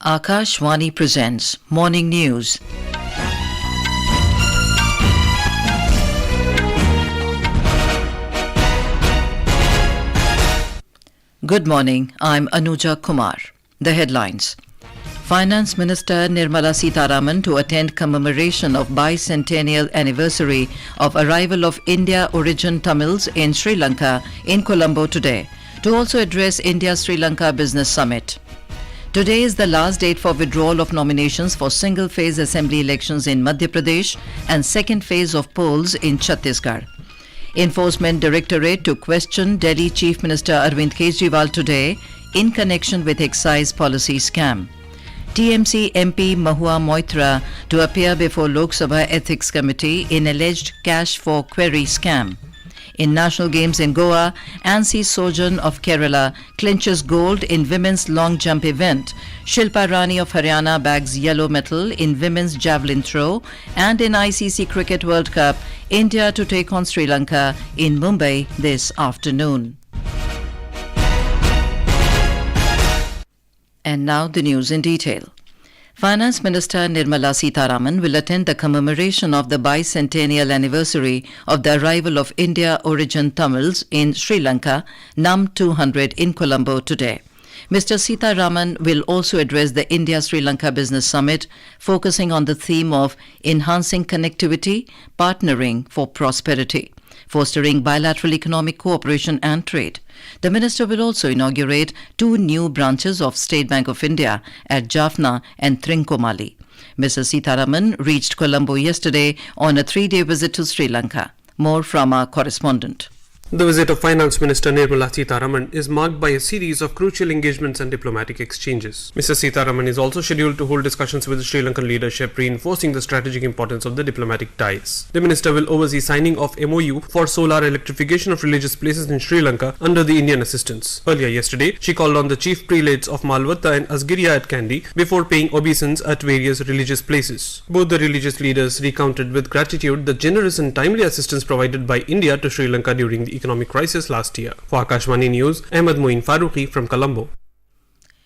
Akashvani presents Morning News. Good morning, I'm Anuja Kumar. The headlines. Finance Minister Nirmala Sitharaman to attend commemoration of bicentennial anniversary of arrival of India-origin Tamils in Sri Lanka in Colombo today, to also address India-Sri Lanka Business Summit. Today is the last date for withdrawal of nominations for single-phase assembly elections in Madhya Pradesh and second phase of polls in Chhattisgarh. Enforcement Directorate to question Delhi Chief Minister Arvind Kejriwal today in connection with excise policy scam. TMC MP Mahua Moitra to appear before Lok Sabha Ethics Committee in alleged cash for query scam. In national games in Goa, Ancy Sojan of Kerala clinches gold in women's long jump event. Shilpa Rani of Haryana bags yellow medal in women's javelin throw. And in ICC Cricket World Cup, India to take on Sri Lanka in Mumbai this afternoon. And now the news in detail. Finance Minister Nirmala Sitharaman will attend the commemoration of the bicentennial anniversary of the arrival of India-origin Tamils in Sri Lanka, NUM 200 in Colombo today. Mr. Sitharaman will also address the India-Sri Lanka Business Summit, focusing on the theme of enhancing connectivity, partnering for prosperity, fostering bilateral economic cooperation and trade. The minister will also inaugurate 2 new branches of State Bank of India at Jaffna and Trincomalee. Mr. Sitharaman reached Colombo yesterday on a 3-day visit to Sri Lanka. More from our correspondent. The visit of Finance Minister Nirmala Sitharaman is marked by a series of crucial engagements and diplomatic exchanges. Mr. Sitharaman is also scheduled to hold discussions with the Sri Lankan leadership, reinforcing the strategic importance of the diplomatic ties. The minister will oversee signing of MOU for solar electrification of religious places in Sri Lanka under the Indian assistance. Earlier yesterday, she called on the chief prelates of Malvatta and Asgiriya at Kandy before paying obeisance at various religious places. Both the religious leaders recounted with gratitude the generous and timely assistance provided by India to Sri Lanka during the economic crisis last year. For Akashvani News, Ahmed Moin Farooqi from Colombo.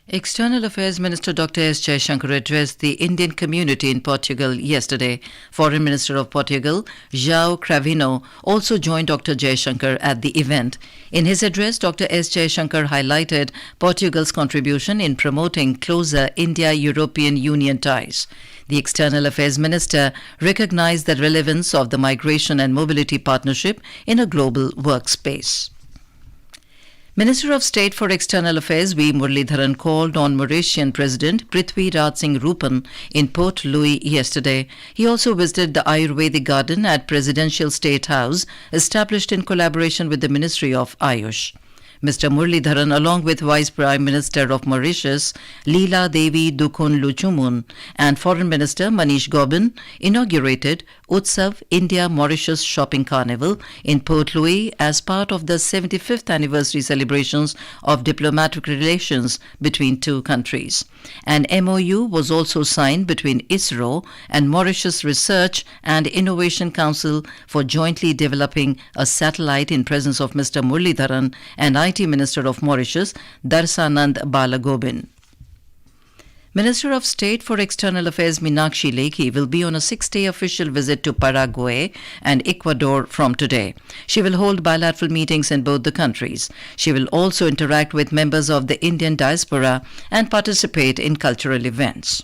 External Affairs Minister Dr. S. Jaishankar addressed the Indian community in Portugal yesterday. Foreign Minister of Portugal, João Cravino, also joined Dr. Jaishankar at the event. In his address, Dr. S. Jaishankar highlighted Portugal's contribution in promoting closer India-European Union ties. The External Affairs Minister recognized the relevance of the migration and mobility partnership in a global workspace. Minister of State for External Affairs V. Muralidharan called on Mauritian President Prithvi Raj Singh Rupan in Port Louis yesterday. He also visited the Ayurvedic Garden at Presidential State House, established in collaboration with the Ministry of Ayush. Mr. Muralidharan, along with Vice Prime Minister of Mauritius, Leela Devi Dukun Luchumun, and Foreign Minister Manish Gobin, inaugurated Utsav India-Mauritius Shopping Carnival in Port Louis as part of the 75th anniversary celebrations of diplomatic relations between two countries. An MOU was also signed between ISRO and Mauritius Research and Innovation Council for jointly developing a satellite in presence of Mr. Muralidharan and IT Minister of Mauritius, Darsanand Balagobin. Minister of State for External Affairs Meenakshi Lekhi will be on a 6-day official visit to Paraguay and Ecuador from today. She will hold bilateral meetings in both the countries. She will also interact with members of the Indian diaspora and participate in cultural events.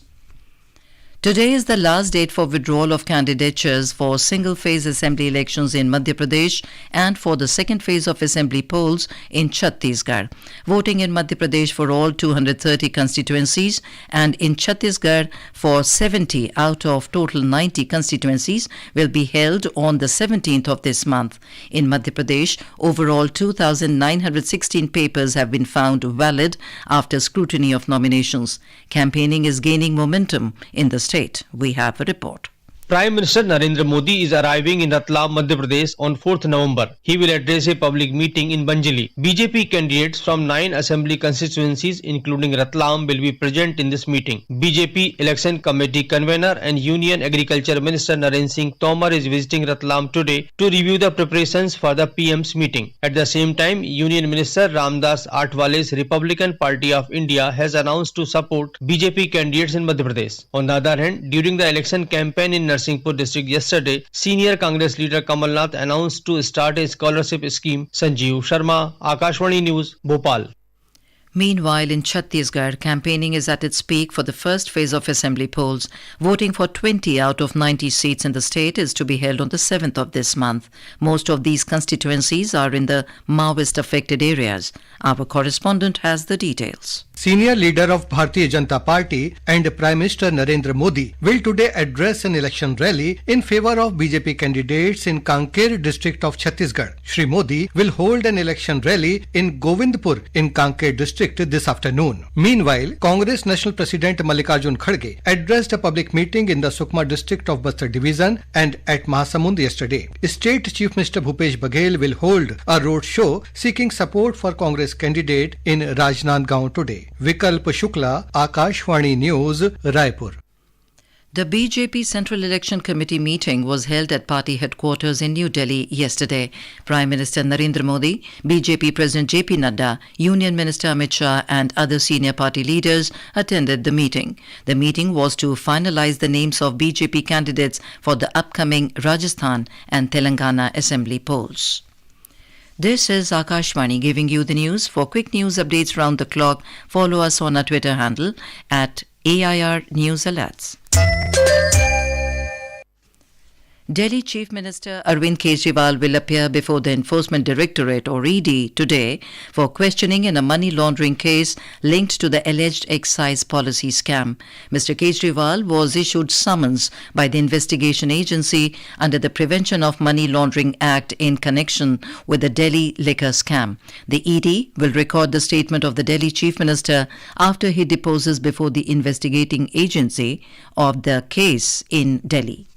Today is the last date for withdrawal of candidatures for single-phase assembly elections in Madhya Pradesh and for the second phase of assembly polls in Chhattisgarh. Voting in Madhya Pradesh for all 230 constituencies and in Chhattisgarh for 70 out of total 90 constituencies will be held on the 17th of this month. In Madhya Pradesh, overall 2,916 papers have been found valid after scrutiny of nominations. Campaigning is gaining momentum in the state. We have a report. Prime Minister Narendra Modi is arriving in Ratlam, Madhya Pradesh on 4th November. He will address a public meeting in Banjali. BJP candidates from 9 assembly constituencies including Ratlam will be present in this meeting. BJP Election Committee convener and Union Agriculture Minister Narendra Singh Tomar is visiting Ratlam today to review the preparations for the PM's meeting. At the same time, Union Minister Ramdas Athwale's Republican Party of India has announced to support BJP candidates in Madhya Pradesh. On the other hand, during the election campaign in Narsinghpur district yesterday, senior Congress leader Kamal Nath announced to start a scholarship scheme. Sanjeev Sharma, Akashvani News, Bhopal. Meanwhile, in Chhattisgarh, campaigning is at its peak for the first phase of assembly polls. Voting for 20 out of 90 seats in the state is to be held on the 7th of this month. Most of these constituencies are in the Maoist-affected areas. Our correspondent has the details. Senior leader of Bharatiya Janata Party and Prime Minister Narendra Modi will today address an election rally in favor of BJP candidates in Kanker district of Chhattisgarh. Shri Modi will hold an election rally in Govindpur in Kanker district this afternoon. Meanwhile, Congress National President Mallikarjun Kharge addressed a public meeting in the Sukma district of Bastar division and at Mahasamund yesterday. State Chief Minister Bhupesh Baghel will hold a road show seeking support for Congress candidate in Rajnandgaon today. Vikalp Shukla, Akashvani News, Raipur. The BJP Central Election Committee meeting was held at party headquarters in New Delhi yesterday. Prime Minister Narendra Modi, BJP President JP Nadda, Union Minister Amit Shah and other senior party leaders attended the meeting. The meeting was to finalize the names of BJP candidates for the upcoming Rajasthan and Telangana assembly polls. This is Akashvani giving you the news. For quick news updates round the clock, follow us on our Twitter handle at AIR News Alerts. Delhi Chief Minister Arvind Kejriwal will appear before the Enforcement Directorate or ED today for questioning in a money laundering case linked to the alleged excise policy scam. Mr. Kejriwal was issued summons by the investigation agency under the Prevention of Money Laundering Act in connection with the Delhi liquor scam. The ED will record the statement of the Delhi Chief Minister after he deposes before the investigating agency of the case in Delhi.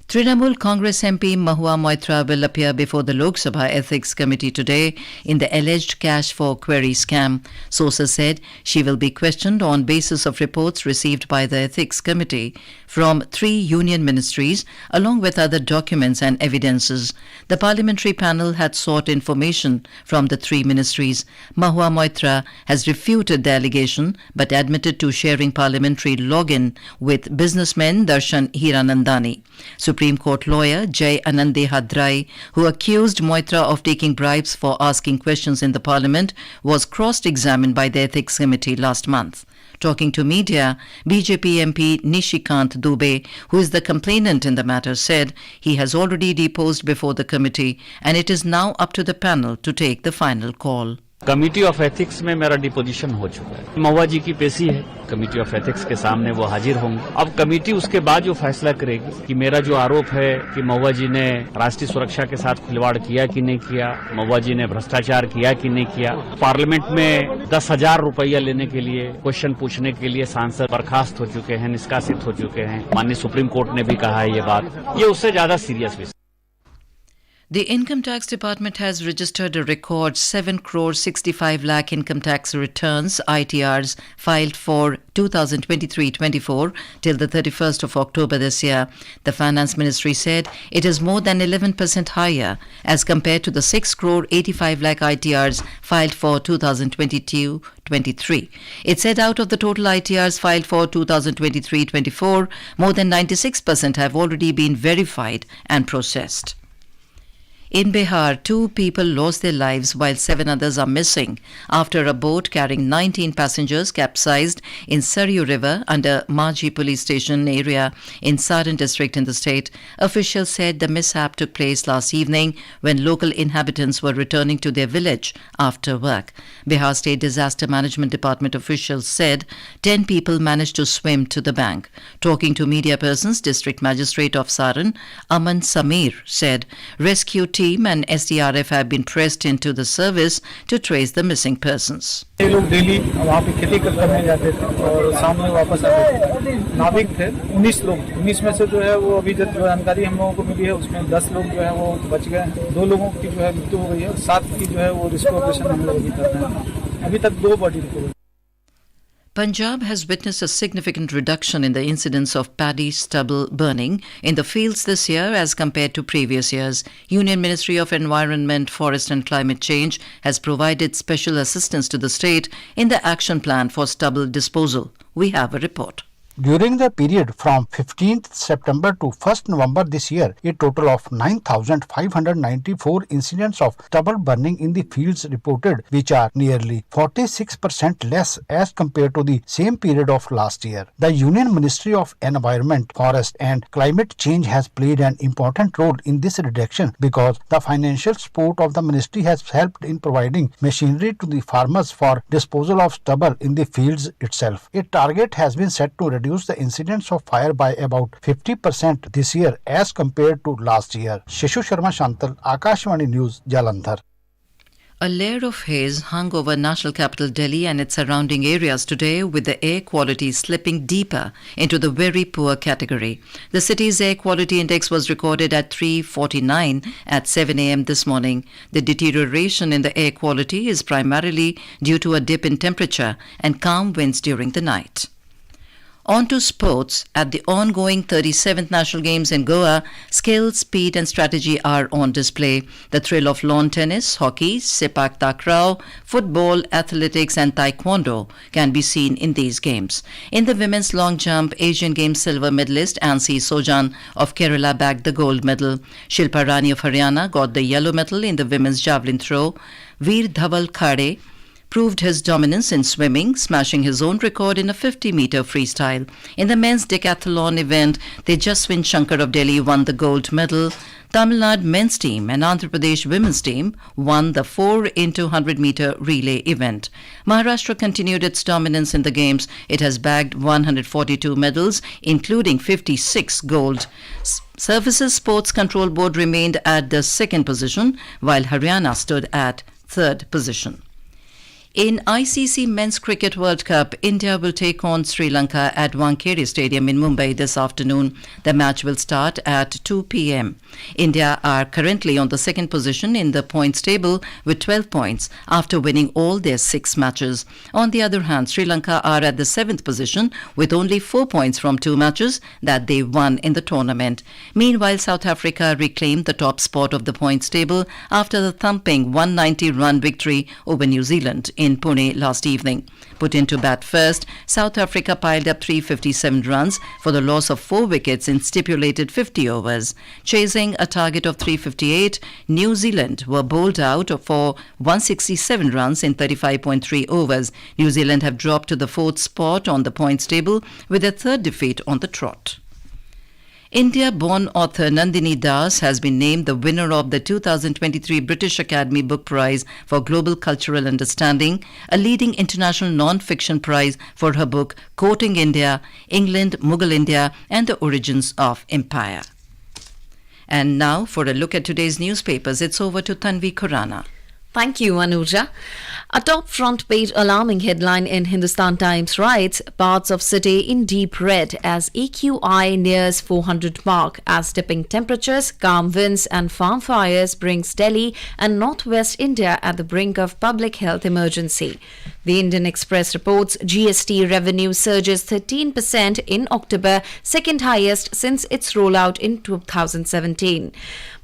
Trinamool Congress MP Mahua Moitra will appear before the Lok Sabha Ethics Committee today in the alleged cash for query scam. Sources said she will be questioned on basis of reports received by the Ethics Committee from 3 union ministries along with other documents and evidences. The parliamentary panel had sought information from the 3 ministries. Mahua Moitra has refuted the allegation but admitted to sharing parliamentary login with businessman Darshan Hiranandani. Supreme Court lawyer Jay Anande Hadrai, who accused Moitra of taking bribes for asking questions in the parliament, was cross-examined by the Ethics Committee last month. Talking to media, BJP MP Nishikant Dubey, who is the complainant in the matter, said he has already deposed before the committee and it is now up to the panel to take the final call. Committee of ethics में मेरा deposition हो चुका है। महुआ जी की पेशी है, committee of ethics के सामने वो हाजिर होंगे। अब कमिटी उसके बाद जो फैसला करेगी कि मेरा जो आरोप है कि महुआ जी ने राष्ट्रीय सुरक्षा के साथ खिलवाड़ किया कि नहीं किया, महुआ जी ने भ्रष्टाचार किया कि नहीं किया, पार्लियामेंट में 10,000 रुपया लेने के लिए क्वेश्चन पूछने के लिए सांसद बर्खास्त हो चुके हैं, निष्कासित हो चुके हैं। माननीय सुप्रीम कोर्ट ने भी कहा है ये बात, ये उससे ज्यादा सीरियस विषय। The Income Tax Department has registered a record 7 crore 65 lakh income tax returns (ITRs) filed for 2023-24 till the 31st of October this year. The Finance Ministry said it is more than 11% higher as compared to the 6 crore 85 lakh ITRs filed for 2022-23. It said out of the total ITRs filed for 2023-24, more than 96% have already been verified and processed. In Bihar, 2 people lost their lives while 7 others are missing after a boat carrying 19 passengers capsized in Saryu River under Maji police station area in Saran district in the state. Officials said the mishap took place last evening when local inhabitants were returning to their village after work. Bihar State Disaster Management Department officials said 10 people managed to swim to the bank. Talking to media persons, District Magistrate of Saran, Aman Samir, said rescue team team and SDRF have been pressed into the service to trace the missing persons. ये लोग daily वहाँ पे खेती करने जाते थे और शाम में वापस आते थे। नाविक थे 19 लोग, 19 में से जो है वो अभी जो जानकारी हम लोगों को मिली है उसमें 10 लोग जो है वो बच गए हैं, 2 लोगों की जो है मृत्यु हो गई है, 7 की जो है वो रेस्क्यू ऑपरेशन हम लोग अभी कर रहे हैं। अभी तक 2 body recover. Punjab has witnessed a significant reduction in the incidence of paddy stubble burning in the fields this year as compared to previous years. Union Ministry of Environment, Forest and Climate Change has provided special assistance to the state in the action plan for stubble disposal. We have a report. During the period from 15th September to 1st November this year, a total of 9,594 incidents of stubble burning in the fields reported, which are nearly 46% less as compared to the same period of last year. The Union Ministry of Environment, Forest and Climate Change has played an important role in this reduction because the financial support of the ministry has helped in providing machinery to the farmers for disposal of stubble in the fields itself. A target has been set to reduce the incidence of fire by about 50% this year as compared to last year. Shishu Sharma Shantal, Akashvani News, Jalandhar. A layer of haze hung over national capital Delhi and its surrounding areas today, with the air quality slipping deeper into the very poor category. The city's air quality index was recorded at 349 at 7 a.m. this morning. The deterioration in the air quality is primarily due to a dip in temperature and calm winds during the night. On to sports. At the ongoing 37th National Games in Goa, skill, speed and strategy are on display. The thrill of lawn tennis, hockey, sepak takraw, football, athletics and taekwondo can be seen in these games. In the women's long jump, Asian Games silver medalist Ancy Sojan of Kerala bagged the gold medal. Shilpa Rani of Haryana got the yellow medal in the women's javelin throw. Withdrawal proved his dominance in swimming, smashing his own record in a 50-meter freestyle. In the men's decathlon event, Tejaswin Shankar of Delhi won the gold medal. Tamil Nadu men's team and Andhra Pradesh women's team won the 4x100-meter relay event. Maharashtra continued its dominance in the games. It has bagged 142 medals, including 56 gold. Services Sports Control Board remained at the second position, while Haryana stood at third position. In ICC Men's Cricket World Cup, India will take on Sri Lanka at Wankhede Stadium in Mumbai this afternoon. The match will start at 2 p.m. India are currently on the second position in the points table with 12 points after winning all their 6 matches. On the other hand, Sri Lanka are at the 7th position with only 4 points from 2 matches that they won in the tournament. Meanwhile, South Africa reclaimed the top spot of the points table after the thumping 190-run victory over New Zealand in Pune last evening. Put into bat first, South Africa piled up 357 runs for the loss of 4 wickets in stipulated 50 overs. Chasing a target of 358, New Zealand were bowled out for 167 runs in 35.3 overs. New Zealand have dropped to the 4th spot on the points table with their 3rd defeat on the trot. India-born author Nandini Das has been named the winner of the 2023 British Academy Book Prize for Global Cultural Understanding, a leading international non-fiction prize for her book Quoting India, England, Mughal India and the Origins of Empire. And now for a look at today's newspapers, it's over to Tanvi Khurana. Thank you, Anuja. A top front page alarming headline in Hindustan Times writes, parts of city in deep red as AQI nears 400 mark as dipping temperatures, calm winds and farm fires brings Delhi and northwest India at the brink of public health emergency. The Indian Express reports GST revenue surges 13% in October, second highest since its rollout in 2017.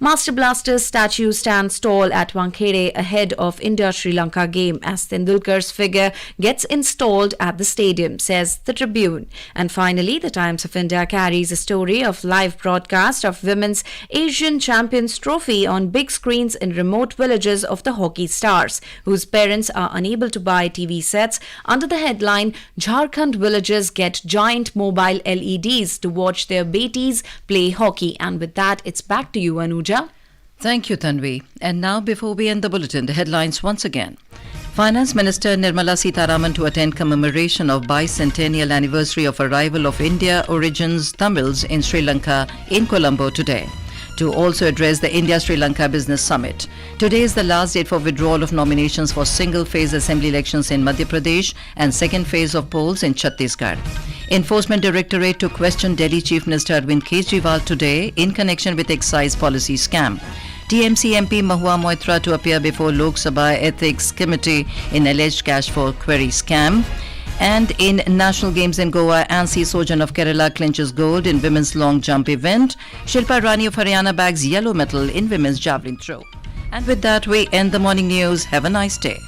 Master Blaster's statue stands tall at Wankhede ahead of India-Sri Lanka game as Tendulkar's figure gets installed at the stadium, says the Tribune. And finally, the Times of India carries a story of live broadcast of Women's Asian Champions Trophy on big screens in remote villages of the hockey stars, whose parents are unable to buy TV sets, under the headline, Jharkhand villagers get giant mobile LEDs to watch their betis play hockey. And with that, it's back to you, Anuja. Thank you, Tanvi. And now, before we end the bulletin, the headlines once again. Finance Minister Nirmala Sitharaman to attend commemoration of bicentennial anniversary of arrival of India origins Tamils in Sri Lanka in Colombo today. to also address the India-Sri Lanka Business Summit. Today is the last date for withdrawal of nominations for single-phase assembly elections in Madhya Pradesh and second phase of polls in Chhattisgarh. Enforcement Directorate to question Delhi Chief Minister Arvind Kejriwal today in connection with excise policy scam. TMC MP Mahua Moitra to appear before Lok Sabha Ethics Committee in alleged cash for query scam. And in National Games in Goa, Ancy Sojan of Kerala clinches gold in women's long jump event. Shilpa Rani of Haryana bags yellow medal in women's javelin throw. And with that, we end the morning news. Have a nice day.